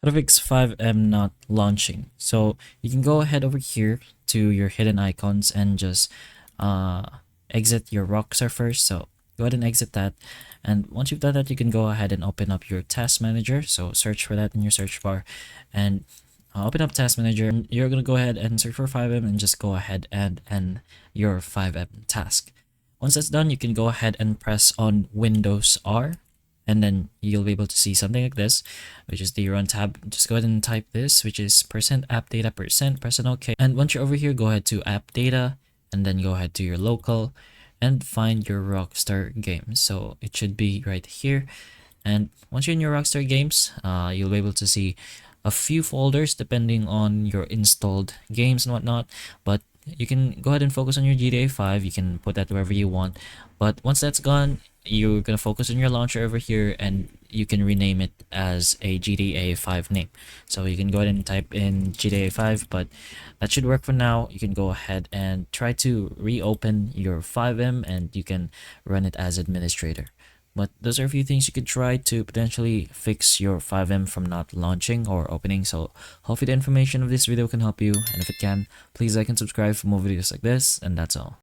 how to fix Fivem not launching. So you can go ahead over here to your hidden icons and just exit your Rockstar first. So go ahead and exit that. And once you've done that, you can go ahead and open up your task manager. So search for that in your search bar and open up task manager. And you're going to go ahead and search for Fivem and just go ahead and end your Fivem task. Once that's done, you can go ahead and press on Windows R, and then you'll be able to see something like this, which is the run tab. Just go ahead and type this, which is %app data %, press on OK. And once you're over here, go ahead to app data, and then go ahead to your local and find your Rockstar games. So it should be right here. And once you're in your Rockstar games, you'll be able to see a few folders depending on your installed games and whatnot, but you can go ahead and focus on your GTA 5. You can put that wherever you want, but once that's gone, you're gonna focus on your launcher over here, and you can rename it as a GTA 5 name. So you can go ahead and type in GTA 5, but that should work for now. You can go ahead and try to reopen your Fivem, and you can run it as administrator. But those are a few things you could try to potentially fix your Fivem from not launching or opening. So hopefully the information of this video can help you, and if it can, please like and subscribe for more videos like this, and that's all.